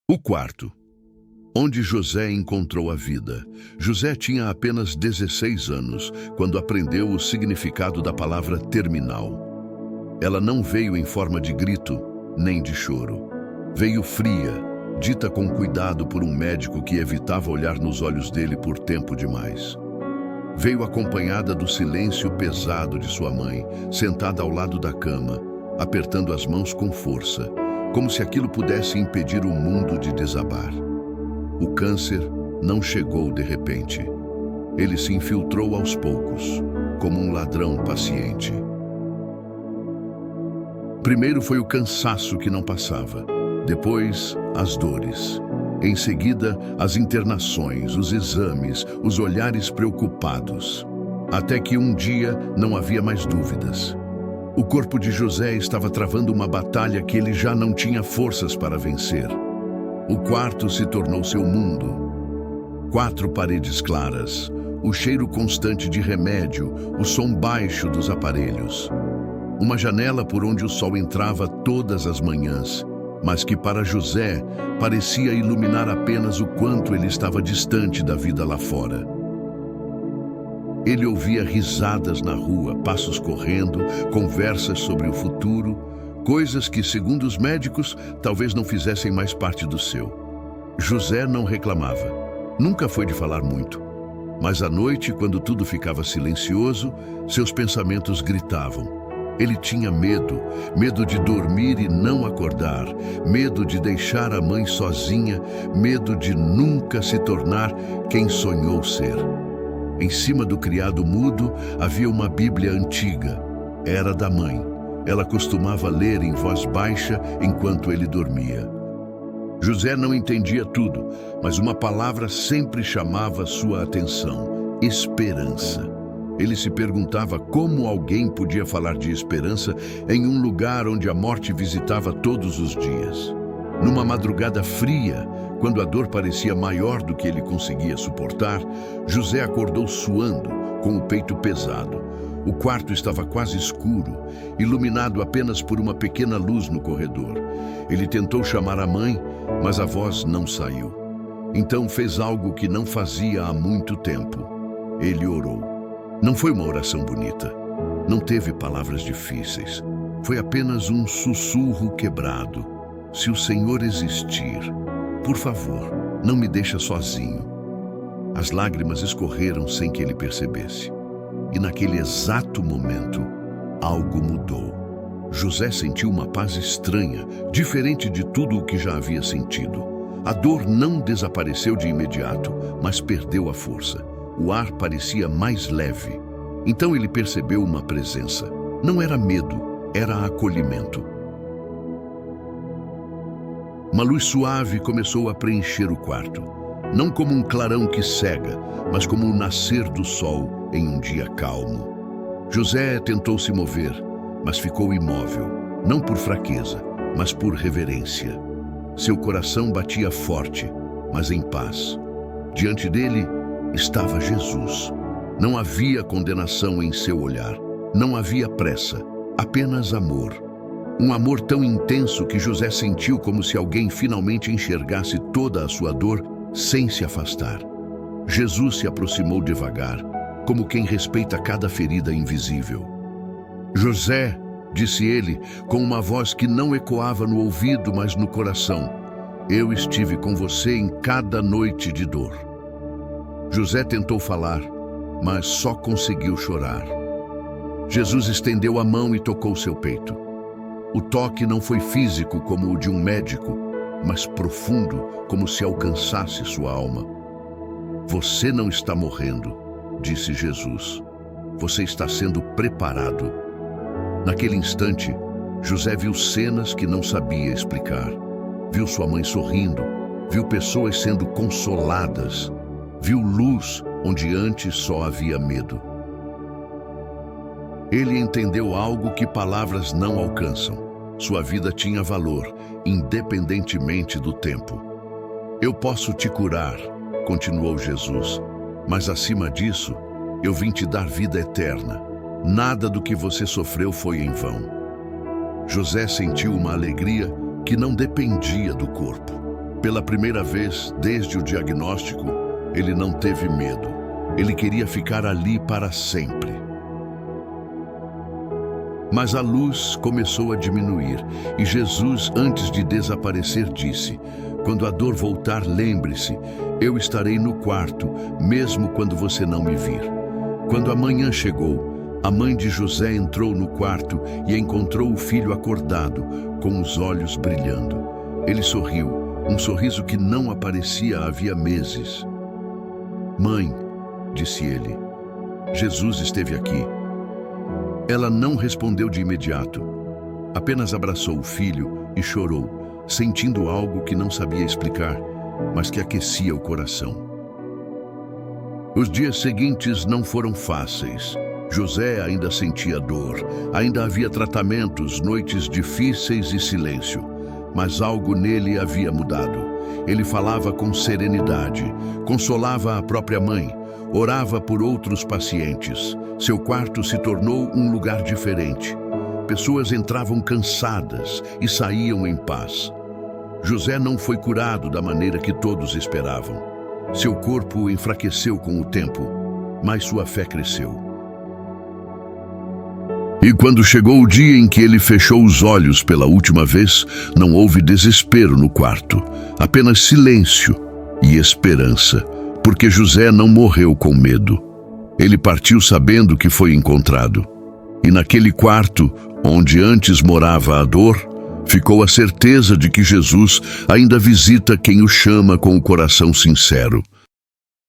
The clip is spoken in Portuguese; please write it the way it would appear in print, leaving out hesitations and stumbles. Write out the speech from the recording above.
O quarto, onde José encontrou a vida. José tinha apenas 16 anos quando aprendeu o significado da palavra terminal. Ela não veio em forma de grito, nem de choro. Veio fria, dita com cuidado por um médico que evitava olhar nos olhos dele por tempo demais. Veio acompanhada do silêncio pesado de sua mãe, sentada ao lado da cama, apertando as mãos com força, como se aquilo pudesse impedir o mundo de desabar. O câncer não chegou de repente. Ele se infiltrou aos poucos, como um ladrão paciente. Primeiro foi o cansaço que não passava, depois as dores. Em seguida, as internações, os exames, os olhares preocupados. Até que um dia não havia mais dúvidas. O corpo de José estava travando uma batalha que ele já não tinha forças para vencer. O quarto se tornou seu mundo. 4 paredes claras, o cheiro constante de remédio, o som baixo dos aparelhos. Uma janela por onde o sol entrava todas as manhãs, mas que para José parecia iluminar apenas o quanto ele estava distante da vida lá fora. Ele ouvia risadas na rua, passos correndo, conversas sobre o futuro, coisas que, segundo os médicos, talvez não fizessem mais parte do seu. José não reclamava. Nunca foi de falar muito. Mas à noite, quando tudo ficava silencioso, seus pensamentos gritavam. Ele tinha medo, medo de dormir e não acordar, medo de deixar a mãe sozinha, medo de nunca se tornar quem sonhou ser. Em cima do criado mudo havia uma Bíblia antiga. Era da mãe. Ela costumava ler em voz baixa enquanto ele dormia. José não entendia tudo, mas uma palavra sempre chamava sua atenção: esperança. Ele se perguntava como alguém podia falar de esperança em um lugar onde a morte visitava todos os dias. Numa madrugada fria, quando a dor parecia maior do que ele conseguia suportar, José acordou suando, com o peito pesado. O quarto estava quase escuro, iluminado apenas por uma pequena luz no corredor. Ele tentou chamar a mãe, mas a voz não saiu. Então fez algo que não fazia há muito tempo. Ele orou. Não foi uma oração bonita. Não teve palavras difíceis. Foi apenas um sussurro quebrado. Se o Senhor existir, por favor, não me deixa sozinho. As lágrimas escorreram sem que ele percebesse. E naquele exato momento, algo mudou. José sentiu uma paz estranha, diferente de tudo o que já havia sentido. A dor não desapareceu de imediato, mas perdeu a força. O ar parecia mais leve. Então ele percebeu uma presença. Não era medo, era acolhimento. Uma luz suave começou a preencher o quarto. Não como um clarão que cega, mas como o nascer do sol em um dia calmo. José tentou se mover, mas ficou imóvel, não por fraqueza, mas por reverência. Seu coração batia forte, mas em paz. Diante dele estava Jesus. Não havia condenação em seu olhar, não havia pressa, apenas amor. Um amor tão intenso que José sentiu como se alguém finalmente enxergasse toda a sua dor sem se afastar. Jesus se aproximou devagar, como quem respeita cada ferida invisível. José, disse ele, com uma voz que não ecoava no ouvido, mas no coração, eu estive com você em cada noite de dor. José tentou falar, mas só conseguiu chorar. Jesus estendeu a mão e tocou seu peito. O toque não foi físico como o de um médico, mas profundo, como se alcançasse sua alma. Você não está morrendo, disse Jesus. Você está sendo preparado. Naquele instante, José viu cenas que não sabia explicar. Viu sua mãe sorrindo, viu pessoas sendo consoladas, viu luz onde antes só havia medo. Ele entendeu algo que palavras não alcançam. Sua vida tinha valor, independentemente do tempo. Eu posso te curar, continuou Jesus, mas acima disso, eu vim te dar vida eterna. Nada do que você sofreu foi em vão. José sentiu uma alegria que não dependia do corpo. Pela primeira vez, desde o diagnóstico, ele não teve medo. Ele queria ficar ali para sempre. Mas a luz começou a diminuir e Jesus, antes de desaparecer, disse: quando a dor voltar, lembre-se, eu estarei no quarto, mesmo quando você não me vir. Quando a manhã chegou, a mãe de José entrou no quarto e encontrou o filho acordado, com os olhos brilhando. Ele sorriu, um sorriso que não aparecia havia meses. Mãe, disse ele, Jesus esteve aqui. Ela não respondeu de imediato. Apenas abraçou o filho e chorou, sentindo algo que não sabia explicar, mas que aquecia o coração. Os dias seguintes não foram fáceis. José ainda sentia dor, ainda havia tratamentos, noites difíceis e silêncio. Mas algo nele havia mudado. Ele falava com serenidade, consolava a própria mãe, orava por outros pacientes. Seu quarto se tornou um lugar diferente. Pessoas entravam cansadas e saíam em paz. José não foi curado da maneira que todos esperavam. Seu corpo enfraqueceu com o tempo, mas sua fé cresceu. E quando chegou o dia em que ele fechou os olhos pela última vez, não houve desespero no quarto, apenas silêncio e esperança, porque José não morreu com medo. Ele partiu sabendo que foi encontrado. E naquele quarto, onde antes morava a dor, ficou a certeza de que Jesus ainda visita quem o chama com o coração sincero.